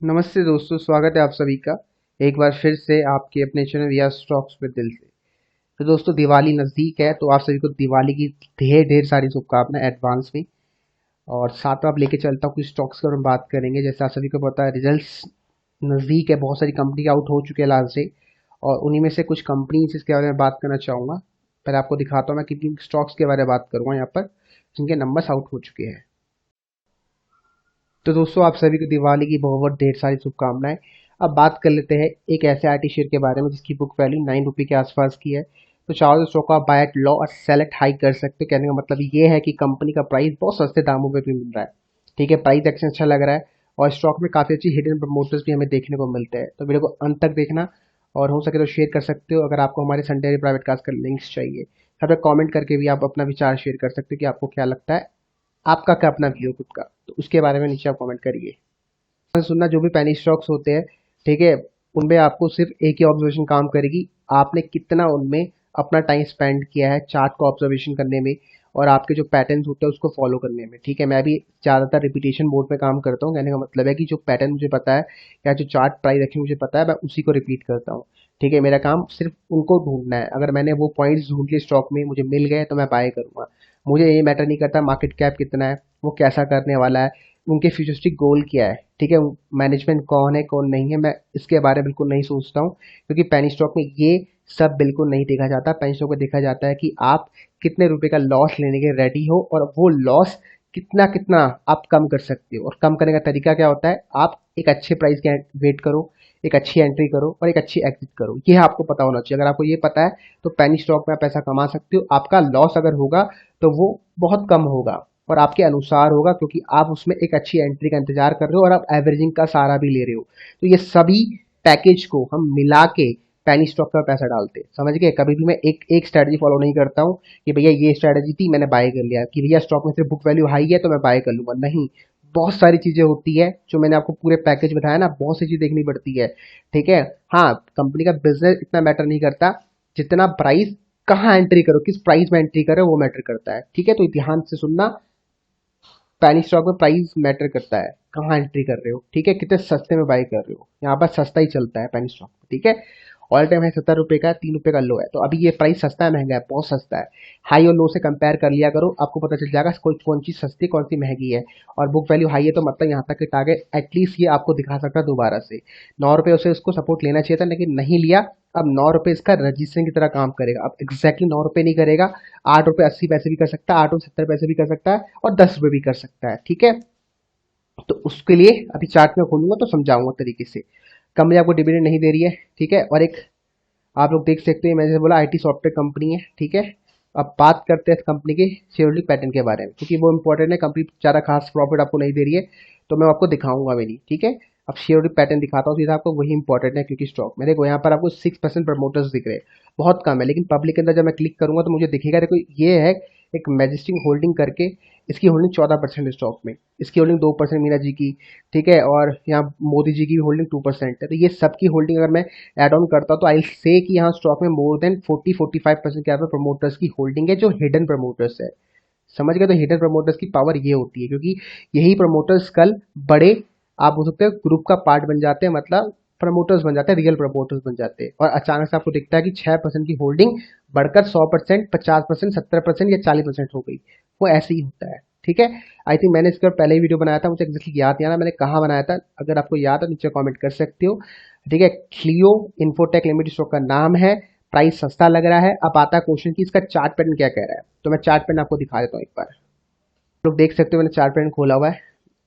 नमस्ते दोस्तों, स्वागत है आप सभी का एक बार फिर से आपके अपने चैनल या स्टॉक्स में दिल से। तो दोस्तों, दिवाली नज़दीक है तो आप सभी को दिवाली की ढेर ढेर सारी शुभकामनाएं एडवांस में। और साथ में आप लेके चलता हूँ कुछ स्टॉक्स के बारे में बात करेंगे। जैसे आप सभी को पता है, रिजल्ट्स नज़दीक है, बहुत सारी कंपनी आउट हो चुके हैं लास्ट डे, और उन्हीं में से कुछ कंपनी जिसके बारे में बात करना चाहूँगा। पहले आपको दिखाता हूँ मैं किन किन स्टॉक्स के बारे में बात करूँगा यहाँ पर जिनके नंबर्स आउट हो चुके हैं। तो दोस्तों, आप सभी को दिवाली की बहुत बहुत ढेर सारी शुभकामनाएं। अब बात कर लेते हैं एक ऐसे आईटी शेयर के बारे में जिसकी बुक वैल्यू 9 रुपये के आसपास की है। तो चाहो तो स्टॉक को आप बाय एट लो और सेल एट हाई कर सकते हो। कहने का मतलब ये है कि कंपनी का प्राइस बहुत सस्ते दामों में भी मिल रहा है। ठीक है, प्राइस एक्शन अच्छा लग रहा है और स्टॉक में काफ़ी अच्छी हिडन प्रमोटर्स भी हमें देखने को मिलते हैं। तो वीडियो को अंत तक देखना, और हो सके तो शेयर कर सकते हो। अगर आपको हमारे संडे प्राइवेट क्लास का लिंक्स चाहिए, सब कमेंट करके भी आप अपना विचार शेयर कर सकते हो कि आपको क्या लगता है, आपका क्या अपना व्यू खुद का, तो उसके बारे में नीचे आप कमेंट करिए। सुनना, जो भी पैनी स्टॉक्स होते हैं, ठीक है, उनमें आपको सिर्फ एक ही ऑब्जर्वेशन काम करेगी। आपने कितना उनमें अपना टाइम स्पेंड किया है चार्ट को ऑब्जर्वेशन करने में, और आपके जो पैटर्न्स होते हैं उसको फॉलो करने में। ठीक है, मैं भी ज़्यादातर रिपीटेशन मोड पे काम करता हूँ। कहने का मतलब है कि जो पैटर्न मुझे पता है या जो चार्ट प्राइस एक्शन मुझे पता है, मैं उसी को रिपीट करता हूँ। ठीक है, मेरा काम सिर्फ उनको ढूंढना है। अगर मैंने वो पॉइंट्स ढूंढ लिए स्टॉक में, मुझे मिल गए, तो मैं बाय करूँगा। मुझे ये मैटर नहीं करता मार्केट कैप कितना है, वो कैसा करने वाला है, उनके फ्यूचरिस्टिक गोल क्या है। ठीक है, मैनेजमेंट कौन है कौन नहीं है, मैं इसके बारे में बिल्कुल नहीं सोचता हूँ, क्योंकि पेनी स्टॉक में ये सब बिल्कुल नहीं देखा जाता। पेनी स्टॉक में देखा जाता है कि आप कितने रुपए का लॉस लेने के रेडी हो, और वो लॉस कितना कितना आप कम कर सकते हो। और कम करने का तरीका क्या होता है, आप एक अच्छे प्राइस के वेट करो, एक अच्छी एंट्री करो और एक अच्छी एग्जिट करो। ये आपको पता होना चाहिए। अगर आपको ये पता है तो पेनी स्टॉक में आप पैसा कमा सकते हो। आपका लॉस अगर होगा तो वो बहुत कम होगा और आपके अनुसार होगा, क्योंकि आप उसमें एक अच्छी एंट्री का इंतजार कर रहे हो और आप एवरेजिंग का सहारा भी ले रहे हो। तो ये सभी पैकेज को हम मिला के पैनी स्टॉक में पैसा डालते हैं। समझ गए? कभी भी मैं एक एक स्ट्रैटेजी फॉलो नहीं करता हूँ कि भैया ये स्ट्रैटेजी थी मैंने बाय कर लिया, कि भैया स्टॉक में सिर्फ बुक वैल्यू हाई है तो मैं बाय कर लूंगा। नहीं, बहुत सारी चीजें होती है जो मैंने आपको पूरे पैकेज बताया ना, बहुत सी चीज देखनी पड़ती है। ठीक है, हाँ, कंपनी का बिजनेस इतना मैटर नहीं करता जितना प्राइस, कहाँ एंट्री करो, किस प्राइस में एंट्री करो, वो मैटर करता है। ठीक है, तो ध्यान से सुनना, पैनी स्टॉक में प्राइस मैटर करता है, कहाँ एंट्री कर रहे हो। ठीक है, कितने सस्ते में बाय कर रहे हो, यहाँ पर सस्ता ही चलता है पैनी स्टॉक। ठीक है, ऑल टाइम है 70 रुपये का, 3 रुपये का लो है। तो अभी ये प्राइस सस्ता है महंगा है, बहुत सस्ता है। हाई और लो से कंपेयर कर लिया करो, आपको पता चल जाएगा कोई कौन चीज़ सस्ती कौन सी महंगी है। और बुक वैल्यू हाई है तो मतलब यहाँ तक के टारगेट एटलीस्ट ये आपको दिखा सकता है दोबारा से। 9 रुपये उसे उसको सपोर्ट लेना चाहिए था, लेकिन नहीं लिया। अब 9 रुपये इसका रजिस्ट्रेशन की तरह काम करेगा। अब एग्जैक्टली 9 रुपये नहीं करेगा, 8 रुपये 80 पैसे भी कर सकता है, 8 रुपये 70 पैसे भी कर सकता है, और 10 रुपये भी कर सकता है। ठीक है, तो उसके लिए अभी चार्ट में खोलूंगा तो समझाऊंगा तरीके से। कंपनी आपको डिविडेंड नहीं दे रही है। ठीक है, और एक आप लोग देख सकते हैं, मैंने जैसे बोला आईटी सॉफ्टवेयर कंपनी है। ठीक है, अब बात करते हैं इस कंपनी के शेयर होल्डिंग पैटर्न के बारे में, क्योंकि वो इंपॉर्टेंट है। कंपनी ज़्यादा खास प्रॉफिट आपको नहीं दे रही है, तो मैं आपको दिखाऊंगा भी नहीं। ठीक है, अब शेयर होल्डिंग पैटर्न दिखाता हूँ सीधा आपको, वही इंपॉर्टेंट है। क्योंकि स्टॉक में देखो, यहाँ पर आपको 6% प्रमोटर्स दिख रहे हैं, बहुत कम है। लेकिन पब्लिक के अंदर जब मैं क्लिक करूंगा तो मुझे दिखेगा, देखो ये है एक मैजेस्टिक होल्डिंग करके, इसकी होल्डिंग 14% स्टॉक में, इसकी होल्डिंग 2% मीना जी की। ठीक है, और यहाँ मोदी जी की भी होल्डिंग 2% है। तो ये सबकी होल्डिंग अगर मैं एड ऑन करता हूँ तो आई से कि यहाँ स्टॉक में मोर देन 40-45% के आसपास प्रमोटर्स की होल्डिंग है, जो हिडन प्रमोटर्स है। समझ गए? तो हिडन प्रमोटर्स की पावर ये होती है, क्योंकि यही प्रमोटर्स कल बड़े, आप बोल सकते हो, ग्रुप का पार्ट बन जाते हैं, मतलब प्रमोटर्स बन जाते हैं, रियल प्रमोटर्स बन जाते हैं। और अचानक से आपको दिखता है कि 6% की होल्डिंग बढ़कर 100%, 50%, 70% या 40% हो गई। वो ऐसे ही होता है। ठीक है, आई थिंक मैंने इसके पहले ही वीडियो बनाया था, मुझे एग्जैक्टली याद नहीं आ रहा मैंने कहाँ बनाया था। अगर आपको याद है नीचे कमेंट कर सकते हो। ठीक है, क्लियो इन्फोटेक लिमिटेड स्टॉक का नाम है, प्राइस सस्ता लग रहा है। अब आता है क्वेश्चन कि इसका चार्ट पैटर्न क्या कह रहा है, तो मैं चार्ट पैटर्न आपको दिखा देता हूँ एक बार। लोग देख सकते हो मैंने चार्ट पैटर्न खोला हुआ है,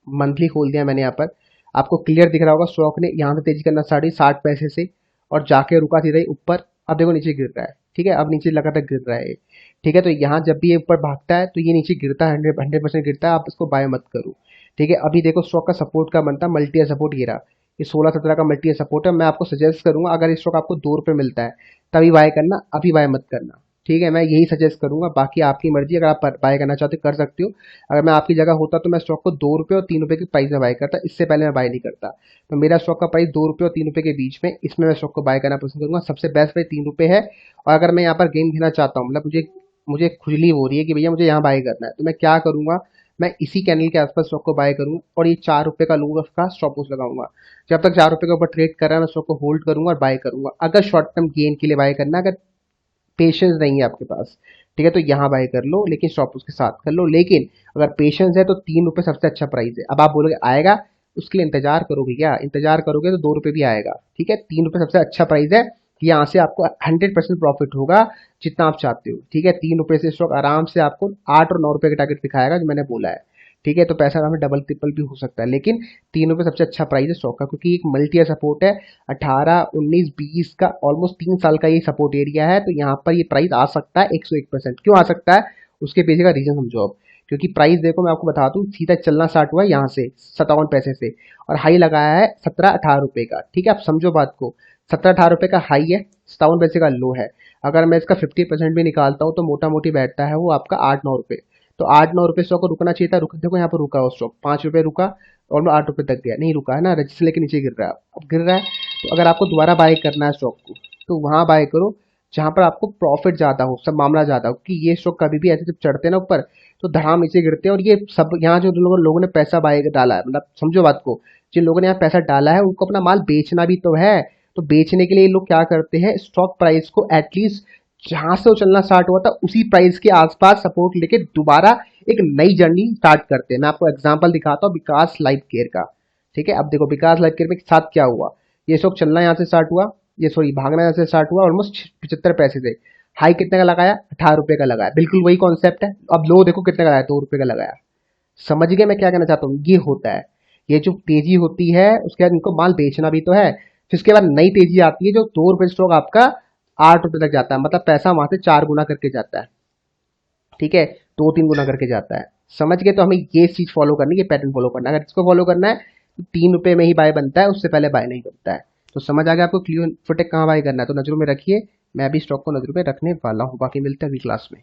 मंथली खोल दिया मैंने। यहाँ पर आपको क्लियर दिख रहा होगा, स्टॉक ने यहाँ से तेजी करना 60 पैसे से, और जाके रुका सीधा ही ऊपर। अब देखो नीचे गिर रहा है। ठीक है, अब नीचे लगातार गिर रहा है। ठीक है, तो यहाँ जब भी ये ऊपर भागता है तो ये नीचे गिरता है, 100% गिरता है, आप इसको बाय मत करो। ठीक है, अभी देखो स्टॉक का सपोर्ट का बनता है, मल्टी सपोर्ट गिरा, ये 16-17 का मल्टी सपोर्ट है। मैं आपको सजेस्ट करूंगा, अगर इस स्टॉक आपको 2 रुपये मिलता है तभी बाय करना, अभी बाय मत करना। ठीक है, मैं यही सजेस्ट करूंगा, बाकी आपकी मर्जी, अगर आप बाय करना चाहते हो कर सकते हो। अगर मैं आपकी जगह होता तो मैं स्टॉक को 2 रुपये और 3 रुपये के प्राइस में बाय करता, इससे पहले मैं बाय नहीं करता। तो मेरा स्टॉक का प्राइस 2 रुपये और 3 रुपये के बीच में, इसमें मैं स्टॉक को बाय करना पसंद करूंगा। सबसे बेस्ट प्राइस 3 रुपये है। और अगर मैं यहाँ पर गेम देना चाहता हूँ, मतलब मुझे मुझे खुजली हो रही है कि भैया मुझे यहाँ बाय करना है, तो मैं क्या करूंगा, मैं इसी कैंडल के आसपास स्टॉक को बाय करूंगा और ये 4 रुपए का लो का स्टॉप लॉस लगाऊंगा। जब तक 4 रुपए के ऊपर ट्रेड कर रहा है मैं स्टॉक को होल्ड करूंगा और बाय करूंगा। अगर शॉर्ट टर्म गेन के लिए बाय करना, अगर पेशेंस नहीं है आपके पास, ठीक है, तो यहाँ बाय कर लो, लेकिन स्टॉप उसके साथ कर लो। लेकिन अगर पेशेंस है तो 3 रुपए सबसे अच्छा प्राइस है। अब आप बोलोगे आएगा, उसके लिए इंतजार करोगे क्या? इंतजार करोगे तो 2 रुपए भी आएगा, ठीक है। 3 रुपए सबसे अच्छा प्राइस है। यहाँ से आपको 100% प्रॉफिट होगा जितना आप चाहते हो, ठीक है। 3 रुपए से स्टॉक आराम से आपको 8 और 9 रुपए का टारगेट दिखाएगा जो मैंने बोला है, ठीक है। तो पैसा हमें डबल ट्रिपल भी हो सकता है, लेकिन 3 रुपए सबसे अच्छा प्राइस है स्टॉक का, क्योंकि एक मल्टी सपोर्ट है। 18, 19, 20 का ऑलमोस्ट 3 साल का ये सपोर्ट एरिया है। तो यहाँ पर ये प्राइस आ सकता है 101%। क्यों आ सकता है? उसके पीछे का रीजन समझो अब। क्योंकि प्राइस देखो, मैं आपको बता दूं, सीधा चलना स्टार्ट हुआ है यहाँ से 57 पैसे से, और हाई लगाया है 17-18 रुपए का, ठीक है। आप समझो बात को, 17-18 रुपए का हाई है, 57 पैसे का लो है। अगर मैं इसका 50% भी निकालता हूँ तो मोटा मोटी बैठता है वो आपका 8-9 रुपए। तो 8-9 रुपए स्टॉक को रुकना चाहिए था, रुक देखो यहाँ पर रुका वो स्टॉक, 5 रुपए रुका और 8 रुपए तक गया, नहीं रुका है ना, रजिस्टर लेके नीचे गिर रहा है, अब गिर रहा है। तो अगर आपको दोबारा बाय करना है स्टॉक को, तो वहां बाय करो जहां पर आपको प्रॉफिट ज्यादा हो, सब मामला ज्यादा हो। कि ये स्टॉक कभी भी ऐसे जब चढ़ते हैं ना ऊपर, तो धड़ाम नीचे गिरते हैं। और ये सब यहाँ जो लोगों ने पैसा बाय डाला है, मतलब समझो बात को, जिन लोगों ने यहाँ पैसा डाला है उनको अपना माल बेचना भी तो है। तो बेचने के लिए ये लोग क्या करते हैं, स्टॉक प्राइस को एटलीस्ट जहां से वो चलना स्टार्ट हुआ था उसी प्राइस के आसपास सपोर्ट लेके दोबारा एक नई जर्नी स्टार्ट करते हैं। मैं आपको एग्जांपल दिखाता हूँ विकास लाइफ केयर का, ठीक है। अब देखो विकास लाइफ केयर में साथ क्या हुआ, ये स्टॉक चलना यहाँ से स्टार्ट हुआ, ये सॉरी भागना यहाँ से स्टार्ट हुआ ऑलमोस्ट 75 पैसे से। हाई कितने का लगाया? 18 रुपए का लगाया, बिल्कुल वही कॉन्सेप्ट है। अब लो देखो कितने का लगाया, 2 रुपए का लगाया। समझ गए मैं क्या कहना चाहता हूँ? ये होता है, ये जो तेजी होती है उसके बाद इनको माल बेचना भी तो है। फिर उसके बाद नई तेजी आती है जो 2 रुपए स्टॉक आपका 8 रुपए तक जाता है, मतलब पैसा वहां से 4 गुना करके जाता है, ठीक है, 2-3 गुना करके जाता है। समझ गए? तो हमें ये चीज फॉलो करनी है, ये पैटर्न फॉलो करना है। अगर इसको फॉलो करना है तो 3 रुपए में ही बाय बनता है, उससे पहले बाय नहीं बनता है। तो समझ आ गया आपको क्लियर फुटेक कहाँ बाय करना है, तो नजरों में रखिए। मैं अभी स्टॉक को नजरों में रखने वाला हूँ, बाकी मिलते हैं अगली क्लास में।